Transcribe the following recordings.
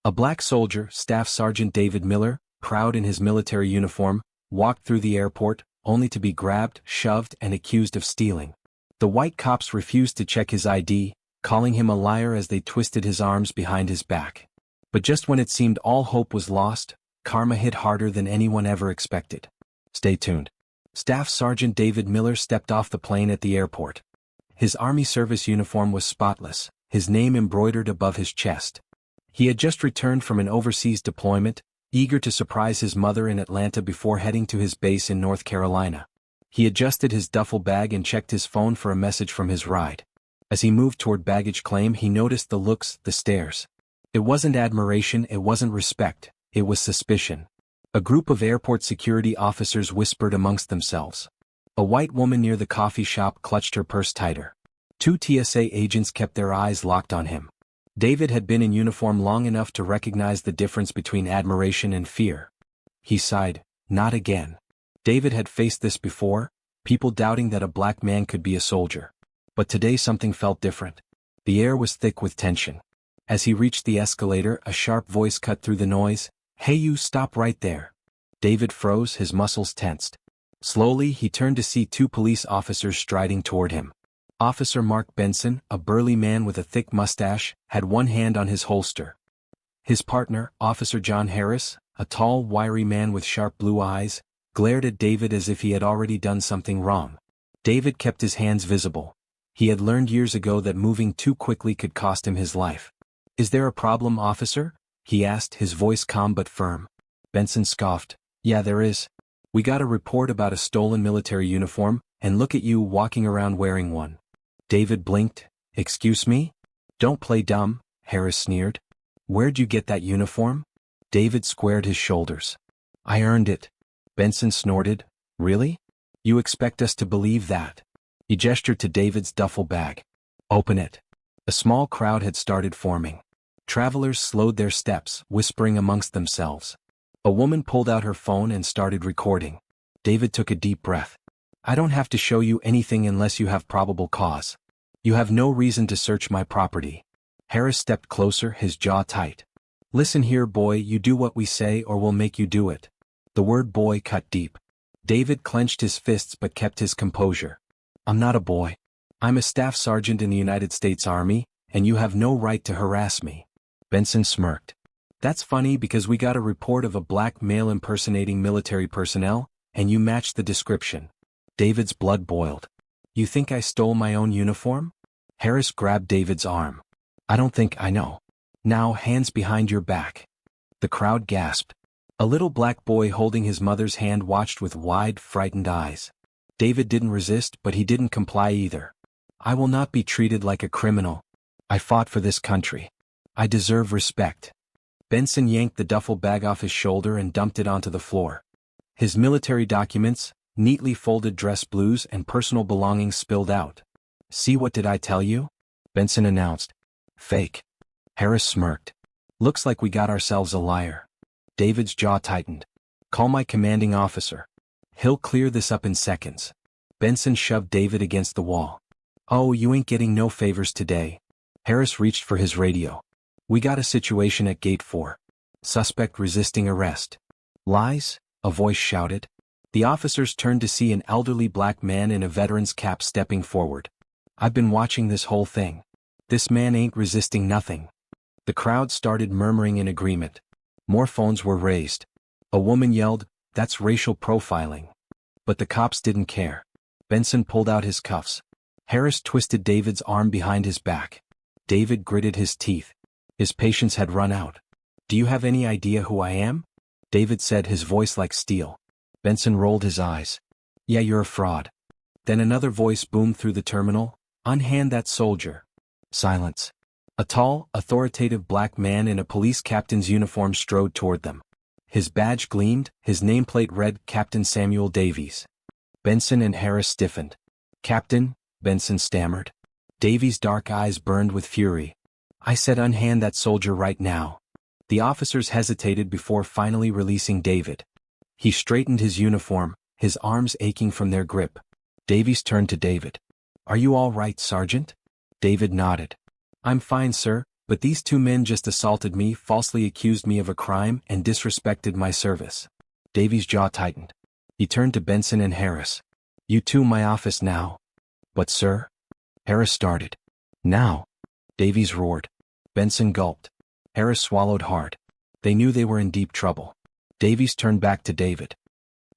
A black soldier, Staff Sergeant David Miller, proud in his military uniform, walked through the airport, only to be grabbed, shoved, and accused of stealing. The white cops refused to check his ID, calling him a liar as they twisted his arms behind his back. But just when it seemed all hope was lost, karma hit harder than anyone ever expected. Stay tuned. Staff Sergeant David Miller stepped off the plane at the airport. His Army service uniform was spotless, his name embroidered above his chest. He had just returned from an overseas deployment, eager to surprise his mother in Atlanta before heading to his base in North Carolina. He adjusted his duffel bag and checked his phone for a message from his ride. As he moved toward baggage claim, he noticed the looks, the stares. It wasn't admiration, it wasn't respect, it was suspicion. A group of airport security officers whispered amongst themselves. A white woman near the coffee shop clutched her purse tighter. 2 TSA agents kept their eyes locked on him. David had been in uniform long enough to recognize the difference between admiration and fear. He sighed, not again. David had faced this before, people doubting that a black man could be a soldier. But today something felt different. The air was thick with tension. As he reached the escalator, a sharp voice cut through the noise. "Hey, you, stop right there." David froze, his muscles tensed. Slowly, he turned to see 2 police officers striding toward him. Officer Mark Benson, a burly man with a thick mustache, had one hand on his holster. His partner, Officer John Harris, a tall, wiry man with sharp blue eyes, glared at David as if he had already done something wrong. David kept his hands visible. He had learned years ago that moving too quickly could cost him his life. "Is there a problem, officer?" he asked, his voice calm but firm. Benson scoffed. "Yeah, there is. We got a report about a stolen military uniform, and look at you walking around wearing one." David blinked. "Excuse me?" "Don't play dumb," Harris sneered. "Where'd you get that uniform?" David squared his shoulders. "I earned it." Benson snorted. "Really? You expect us to believe that?" He gestured to David's duffel bag. "Open it." A small crowd had started forming. Travelers slowed their steps, whispering amongst themselves. A woman pulled out her phone and started recording. David took a deep breath. "I don't have to show you anything unless you have probable cause. You have no reason to search my property." Harris stepped closer, his jaw tight. "Listen here, boy, you do what we say or we'll make you do it." The word boy cut deep. David clenched his fists but kept his composure. "I'm not a boy. I'm a staff sergeant in the United States Army, and you have no right to harass me." Benson smirked. "That's funny because we got a report of a black male impersonating military personnel, and you matched the description." David's blood boiled. "You think I stole my own uniform?" Harris grabbed David's arm. "I don't think I know. Now, hands behind your back." The crowd gasped. A little black boy holding his mother's hand watched with wide, frightened eyes. David didn't resist, but he didn't comply either. "I will not be treated like a criminal. I fought for this country. I deserve respect." Benson yanked the duffel bag off his shoulder and dumped it onto the floor. His military documents, neatly folded dress blues and personal belongings spilled out. "See, what did I tell you?" Benson announced. "Fake." Harris smirked. "Looks like we got ourselves a liar." David's jaw tightened. "Call my commanding officer. He'll clear this up in seconds." Benson shoved David against the wall. "Oh, you ain't getting no favors today." Harris reached for his radio. "We got a situation at Gate 4. Suspect resisting arrest." "Lies?" a voice shouted. The officers turned to see an elderly black man in a veteran's cap stepping forward. "I've been watching this whole thing. This man ain't resisting nothing." The crowd started murmuring in agreement. More phones were raised. A woman yelled, "That's racial profiling." But the cops didn't care. Benson pulled out his cuffs. Harris twisted David's arm behind his back. David gritted his teeth. His patience had run out. "Do you have any idea who I am?" David said, his voice like steel. Benson rolled his eyes. "Yeah, you're a fraud." Then another voice boomed through the terminal, "Unhand that soldier." Silence. A tall, authoritative black man in a police captain's uniform strode toward them. His badge gleamed, his nameplate read Captain Samuel Davies. Benson and Harris stiffened. "Captain," Benson stammered. Davies' dark eyes burned with fury. "I said unhand that soldier right now." The officers hesitated before finally releasing David. He straightened his uniform, his arms aching from their grip. Davies turned to David. "Are you all right, Sergeant?" David nodded. "I'm fine, sir. But these two men just assaulted me, falsely accused me of a crime, and disrespected my service. Davy's jaw tightened. He turned to Benson and Harris. You two my office now. But sir? Harris started. Now. Davies roared. Benson gulped. Harris swallowed hard. They knew they were in deep trouble. Davies turned back to David.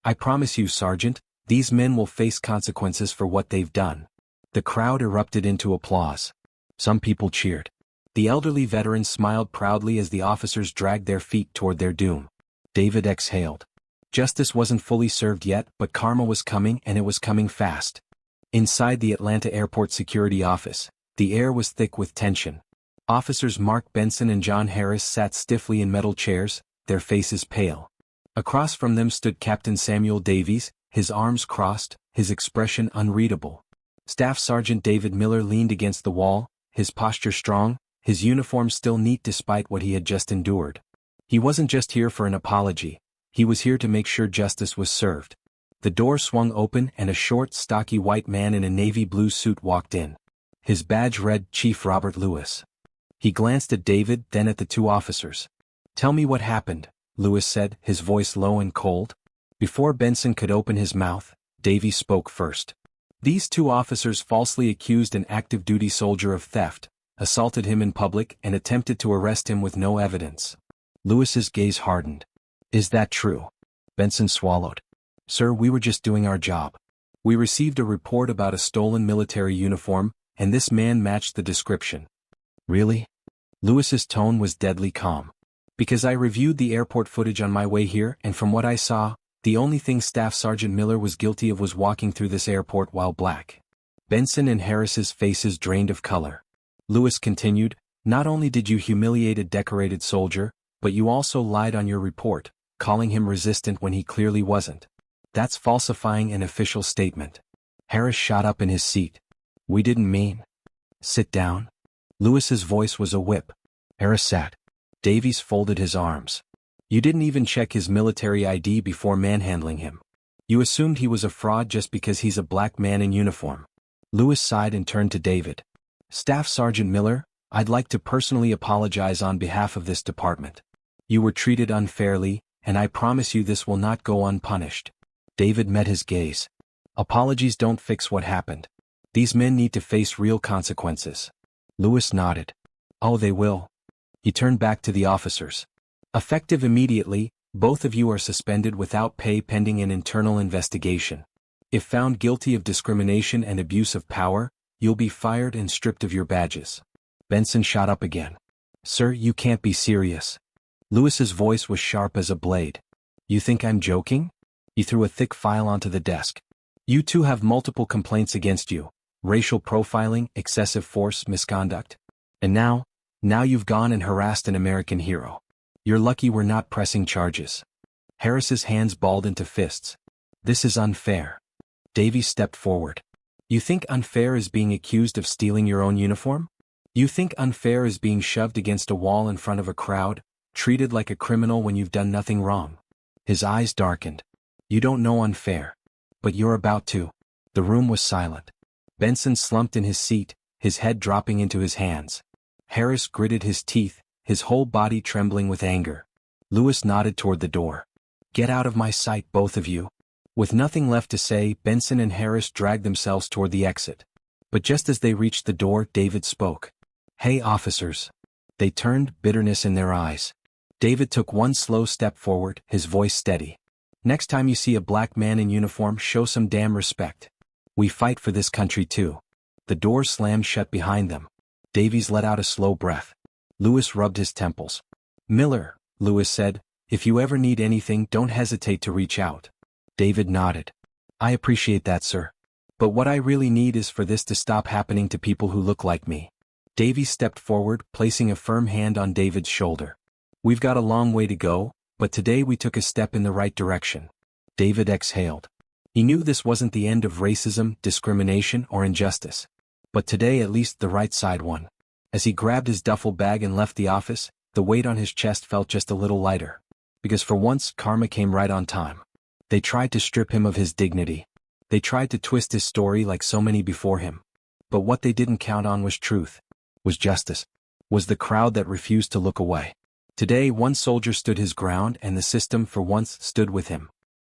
I promise you, Sergeant, these men will face consequences for what they've done. The crowd erupted into applause. Some people cheered. The elderly veteran smiled proudly as the officers dragged their feet toward their doom. David exhaled. Justice wasn't fully served yet, but karma was coming, and it was coming fast. Inside the Atlanta Airport Security Office, the air was thick with tension. Officers Mark Benson and John Harris sat stiffly in metal chairs, their faces pale. Across from them stood Captain Samuel Davies, his arms crossed, his expression unreadable. Staff Sergeant David Miller leaned against the wall, his posture strong, his uniform still neat despite what he had just endured. He wasn't just here for an apology, he was here to make sure justice was served. The door swung open and a short, stocky white man in a navy blue suit walked in. His badge read Chief Robert Lewis. He glanced at David, then at the two officers. Tell me what happened, Lewis said, his voice low and cold. Before Benson could open his mouth, Davies spoke first. These two officers falsely accused an active duty soldier of theft, assaulted him in public, and attempted to arrest him with no evidence. Lewis's gaze hardened. Is that true? Benson swallowed. Sir, we were just doing our job. We received a report about a stolen military uniform, and this man matched the description. Really? Lewis's tone was deadly calm. Because I reviewed the airport footage on my way here, and from what I saw, the only thing Staff Sergeant Miller was guilty of was walking through this airport while black. Benson and Harris's faces drained of color. Lewis continued, not only did you humiliate a decorated soldier, but you also lied on your report, calling him resistant when he clearly wasn't. That's falsifying an official statement. Harris shot up in his seat. We didn't mean. Sit down. Lewis's voice was a whip. Harris sat. Davies folded his arms. You didn't even check his military ID before manhandling him. You assumed he was a fraud just because he's a black man in uniform. Lewis sighed and turned to David. Staff Sergeant Miller, I'd like to personally apologize on behalf of this department. You were treated unfairly, and I promise you this will not go unpunished. David met his gaze. Apologies don't fix what happened. These men need to face real consequences. Lewis nodded. Oh, they will. He turned back to the officers. Effective immediately, both of you are suspended without pay pending an internal investigation. If found guilty of discrimination and abuse of power, you'll be fired and stripped of your badges. Benson shot up again. Sir, you can't be serious. Lewis's voice was sharp as a blade. You think I'm joking? He threw a thick file onto the desk. You two have multiple complaints against you. Racial profiling, excessive force, misconduct. And now you've gone and harassed an American hero. You're lucky we're not pressing charges. Harris's hands balled into fists. This is unfair. Davies stepped forward. You think unfair is being accused of stealing your own uniform? You think unfair is being shoved against a wall in front of a crowd, treated like a criminal when you've done nothing wrong? His eyes darkened. You don't know unfair. But you're about to. The room was silent. Benson slumped in his seat, his head dropping into his hands. Harris gritted his teeth, his whole body trembling with anger. Lewis nodded toward the door. Get out of my sight, both of you. With nothing left to say, Benson and Harris dragged themselves toward the exit. But just as they reached the door, David spoke. Hey, officers. They turned, bitterness in their eyes. David took one slow step forward, his voice steady. Next time you see a black man in uniform, show some damn respect. We fight for this country too. The door slammed shut behind them. Davies let out a slow breath. Lewis rubbed his temples. Miller, Lewis said, if you ever need anything, don't hesitate to reach out. David nodded. I appreciate that, sir. But what I really need is for this to stop happening to people who look like me. Davies stepped forward, placing a firm hand on David's shoulder. We've got a long way to go, but today we took a step in the right direction. David exhaled. He knew this wasn't the end of racism, discrimination, or injustice. But today at least the right side won. As he grabbed his duffel bag and left the office, the weight on his chest felt just a little lighter. Because for once, karma came right on time. They tried to strip him of his dignity. They tried to twist his story like so many before him. But what they didn't count on was truth. Was justice. was the crowd that refused to look away. Today one soldier stood his ground and the system for once stood with him.